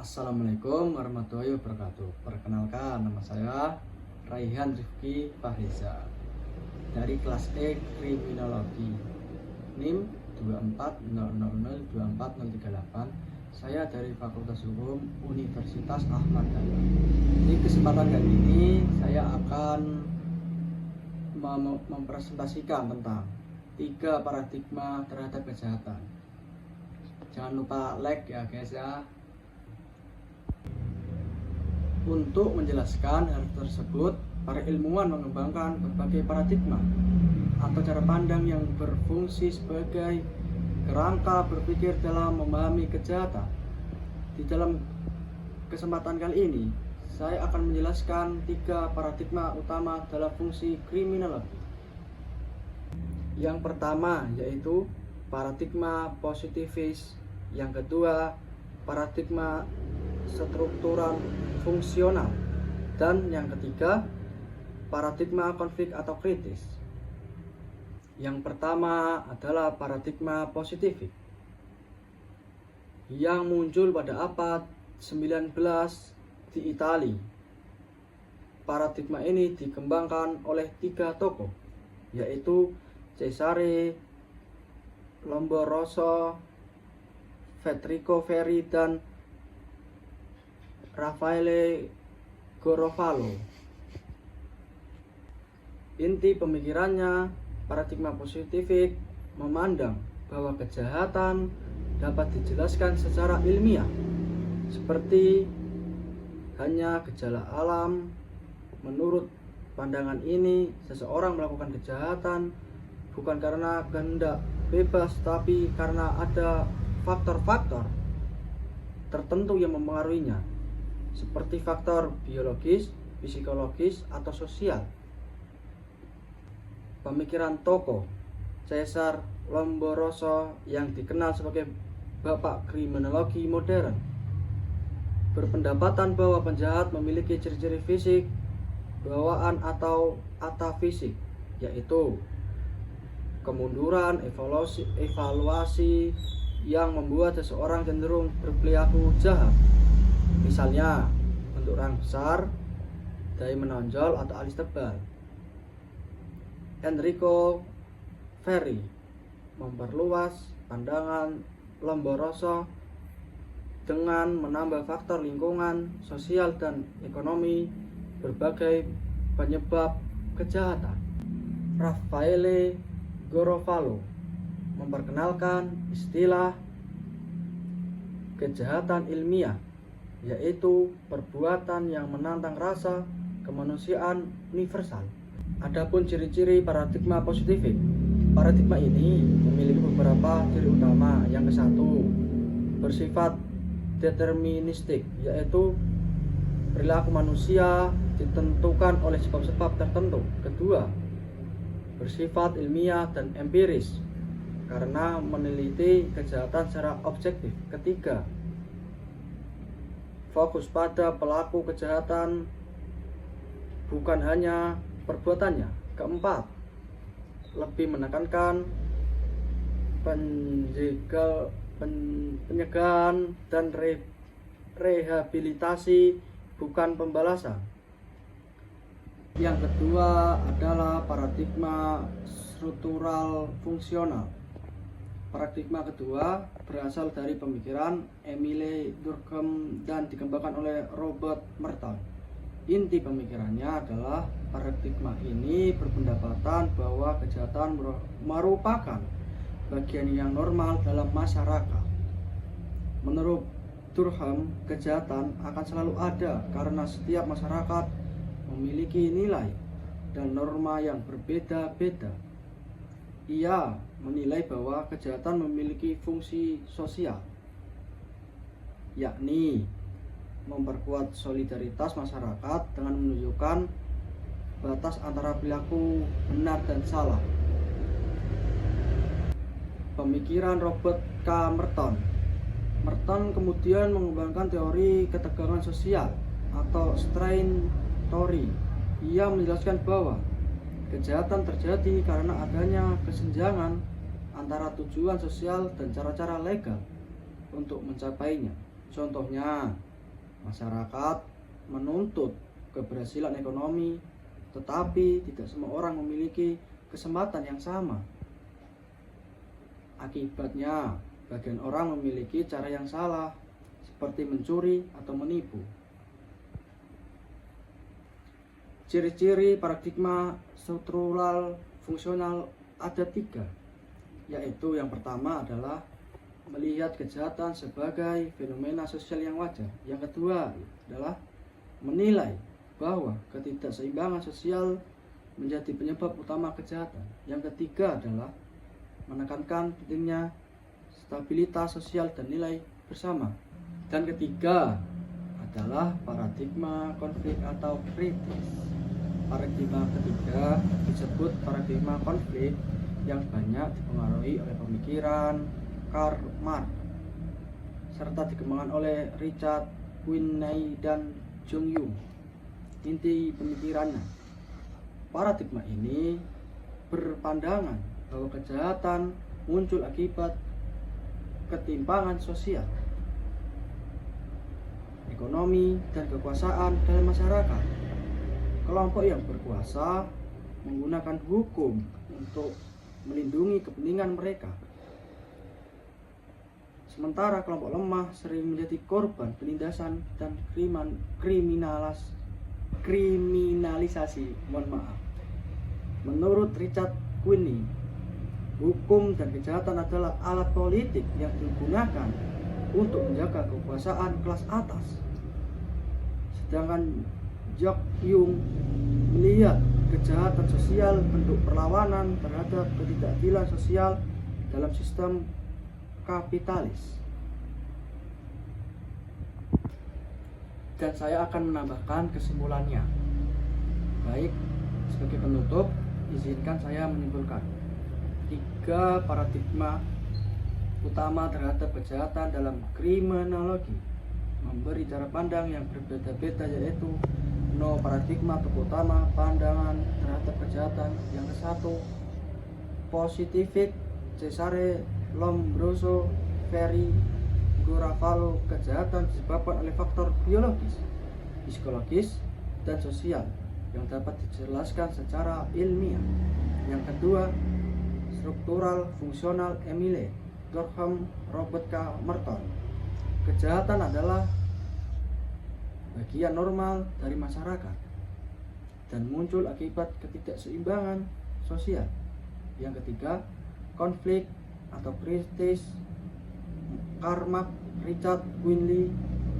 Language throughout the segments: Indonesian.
Assalamualaikum warahmatullahi wabarakatuh. Perkenalkan, nama saya Raihan Rifki Fahriza dari kelas E Kriminologi, NIM 240002438. Saya dari Fakultas Hukum Universitas Ahmad Yani. Di kesempatan kali ini saya akan mempresentasikan tentang 3 paradigma terhadap kejahatan. Jangan lupa like ya guys ya. Untuk menjelaskan hal tersebut, para ilmuwan mengembangkan berbagai paradigma atau cara pandang yang berfungsi sebagai kerangka berpikir dalam memahami kejahatan. Di dalam kesempatan kali ini, saya akan menjelaskan 3 paradigma utama dalam fungsi kriminologi. Yang pertama yaitu paradigma positivis, yang kedua paradigma struktural fungsional, dan yang ketiga paradigma konflik atau kritis. Yang pertama adalah paradigma positifik yang muncul pada abad 19 di Italia. Paradigma ini dikembangkan oleh 3 tokoh, yaitu Cesare Lombroso, Federico Feri, dan Raffaele Garofalo. Inti pemikirannya, paradigma positifik memandang bahwa kejahatan dapat dijelaskan secara ilmiah, seperti hanya gejala alam. Menurut pandangan ini, seseorang melakukan kejahatan bukan karena kehendak bebas, tapi karena ada faktor-faktor tertentu yang mempengaruhinya, seperti faktor biologis, psikologis, atau sosial. Pemikiran tokoh Cesare Lombroso yang dikenal sebagai bapak kriminologi modern berpendapatan bahwa penjahat memiliki ciri-ciri fisik, bawaan atau atafisik, yaitu kemunduran evaluasi yang membuat seseorang cenderung berperilaku jahat. Misalnya, bentuk rahang besar, dahi menonjol, atau alis tebal. Enrico Ferri memperluas pandangan Lombroso dengan menambah faktor lingkungan, sosial, dan ekonomi berbagai penyebab kejahatan. Raffaele Garofalo memperkenalkan istilah kejahatan ilmiah, yaitu perbuatan yang menantang rasa kemanusiaan universal. Adapun ciri-ciri paradigma positifik, paradigma ini memiliki beberapa ciri utama. Yang ke-1, bersifat deterministik, yaitu perilaku manusia ditentukan oleh sebab-sebab tertentu. Kedua, bersifat ilmiah dan empiris karena meneliti kejahatan secara objektif. Ketiga, fokus pada pelaku kejahatan, bukan hanya perbuatannya. Keempat, lebih menekankan pencegahan dan rehabilitasi, bukan pembalasan. Yang kedua adalah paradigma struktural fungsional. Paradigma kedua berasal dari pemikiran Emile Durkheim dan dikembangkan oleh Robert Merton. Inti pemikirannya adalah paradigma ini berpendapatan bahwa kejahatan merupakan bagian yang normal dalam masyarakat. Menurut Durkheim, kejahatan akan selalu ada karena setiap masyarakat memiliki nilai dan norma yang berbeda-beda. Ia menilai bahwa kejahatan memiliki fungsi sosial, yakni memperkuat solidaritas masyarakat dengan menunjukkan batas antara perilaku benar dan salah. Pemikiran Robert K. Merton kemudian mengembangkan teori ketegangan sosial atau strain theory. Ia menjelaskan bahwa kejahatan terjadi karena adanya kesenjangan antara tujuan sosial dan cara-cara legal untuk mencapainya. Contohnya, Masyarakat menuntut keberhasilan ekonomi, tetapi tidak semua orang memiliki kesempatan yang sama. Akibatnya, bagian orang memiliki cara yang salah, seperti mencuri atau menipu. Ciri-ciri paradigma struktural fungsional ada 3, yaitu yang pertama adalah melihat kejahatan sebagai fenomena sosial yang wajar. Yang kedua adalah menilai bahwa ketidakseimbangan sosial menjadi penyebab utama kejahatan. Yang ketiga adalah menekankan pentingnya stabilitas sosial dan nilai bersama. Dan ketiga adalah paradigma konflik atau kritis. Paradigma ketiga disebut paradigma konflik yang banyak dipengaruhi oleh pemikiran Karl Marx serta dikembangkan oleh Richard Whitney dan Jung Yung. Inti pemikirannya, paradigma ini berpandangan bahwa kejahatan muncul akibat ketimpangan sosial, ekonomi, dan kekuasaan dalam masyarakat. Kelompok yang berkuasa menggunakan hukum untuk melindungi kepentingan mereka, sementara kelompok lemah sering menjadi korban penindasan dan kriminalisasi. Menurut Richard Whitney, hukum dan kejahatan adalah alat politik yang digunakan untuk menjaga kekuasaan kelas atas. Sedangkan Jung Yung melihat kejahatan sosial bentuk perlawanan terhadap ketidakadilan sosial dalam sistem kapitalis. Dan saya akan menambahkan kesimpulannya. Baik, sebagai penutup, izinkan saya menyimpulkan 3 paradigma utama terhadap kejahatan dalam kriminologi memberi cara pandang yang berbeda-beda, yaitu paradigma utama pandangan terhadap kejahatan. Yang ke-1, positivik Cesare Lombroso Ferri Goravalo, kejahatan disebabkan oleh faktor biologis, psikologis, dan sosial yang dapat dijelaskan secara ilmiah. Yang kedua, struktural fungsional Emile Durkheim Robert K. Merton, kejahatan adalah bagian normal dari masyarakat dan muncul akibat ketidakseimbangan sosial. Yang ketiga, konflik atau kritis Karl Marx Richard Whitney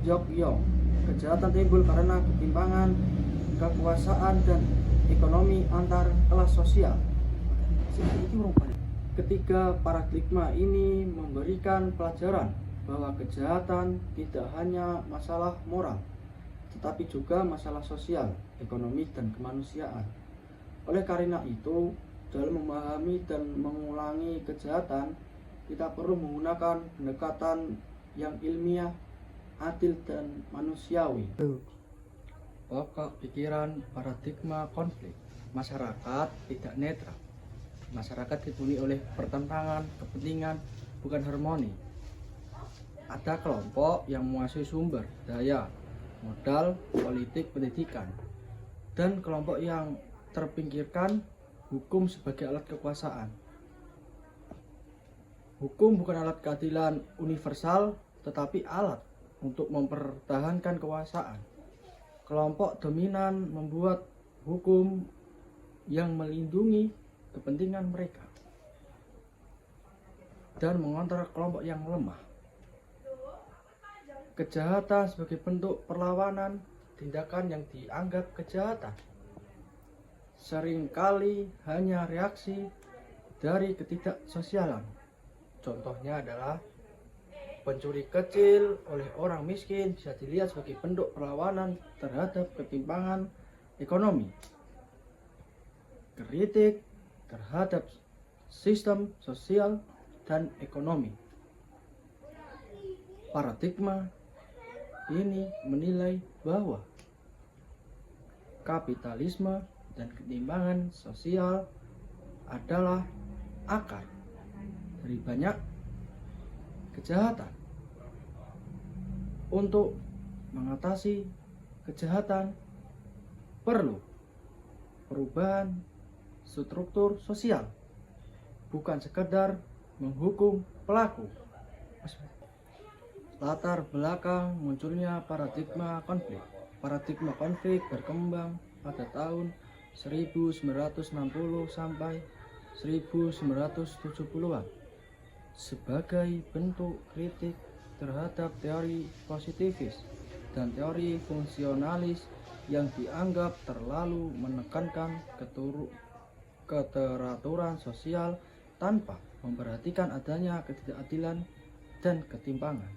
Jung Yung, kejahatan timbul karena ketimpangan kekuasaan dan ekonomi antar kelas sosial. Ketiga paradigma ini memberikan pelajaran bahwa kejahatan tidak hanya masalah moral, tetapi juga masalah sosial, ekonomi, dan kemanusiaan. Oleh karena itu, dalam memahami dan mengulangi kejahatan, kita perlu menggunakan pendekatan yang ilmiah, adil, dan manusiawi. Pokok pikiran paradigma konflik. Masyarakat tidak netral. Masyarakat dipenuhi oleh pertentangan kepentingan, bukan harmoni. Ada kelompok yang menguasai sumber daya, modal, politik, pendidikan, dan kelompok yang terpinggirkan hukum sebagai alat kekuasaan. Hukum bukan alat keadilan universal, tetapi alat untuk mempertahankan kekuasaan. Kelompok dominan membuat hukum yang melindungi kepentingan mereka dan mengontrol kelompok yang lemah. Kejahatan sebagai bentuk perlawanan, tindakan yang dianggap kejahatan, seringkali hanya reaksi dari ketidaksosialan. Contohnya adalah pencuri kecil oleh orang miskin bisa dilihat sebagai bentuk perlawanan terhadap ketimpangan ekonomi. Kritik terhadap sistem sosial dan ekonomi. Paradigma ini menilai bahwa kapitalisme dan ketimpangan sosial adalah akar dari banyak kejahatan. Untuk mengatasi kejahatan perlu perubahan struktur sosial, bukan sekedar menghukum pelaku. Latar belakang munculnya paradigma konflik. Paradigma konflik berkembang pada tahun 1960 sampai 1970-an sebagai bentuk kritik terhadap teori positivis dan teori fungsionalis yang dianggap terlalu menekankan keteraturan sosial tanpa memperhatikan adanya ketidakadilan dan ketimpangan.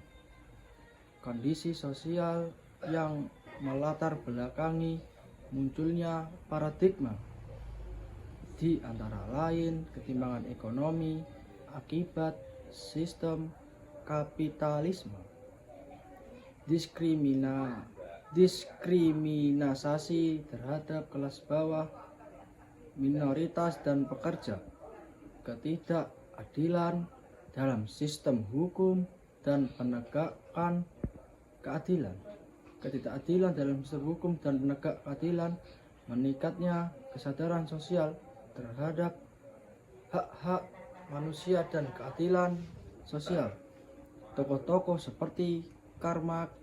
Kondisi sosial yang melatar belakangi munculnya paradigma di antara lain ketimpangan ekonomi akibat sistem kapitalisme, diskriminasi terhadap kelas bawah, minoritas dan pekerja, ketidakadilan dalam sistem hukum dan penegakan keadilan. Ketidakadilan dalam sistem hukum dan penegak keadilan, meningkatnya kesadaran sosial terhadap hak-hak manusia dan keadilan sosial. Tokoh-tokoh seperti Karl Marx,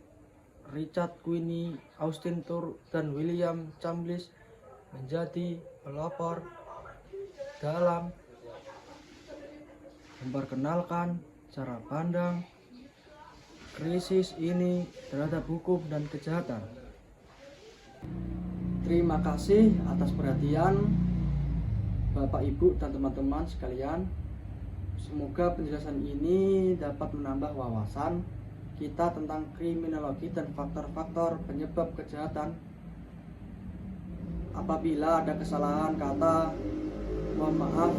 Richard Quinn, Austin Turr, dan William Chambliss menjadi pelopor dalam memperkenalkan cara pandang krisis ini terhadap hukum dan kejahatan. Terima kasih atas perhatian Bapak, Ibu, dan teman-teman sekalian. Semoga penjelasan ini dapat menambah wawasan kita tentang kriminologi dan faktor-faktor penyebab kejahatan. Apabila ada kesalahan kata, mohon maaf.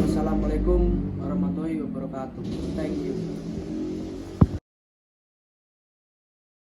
Wassalamualaikum warahmatullahi wabarakatuh. Thank you.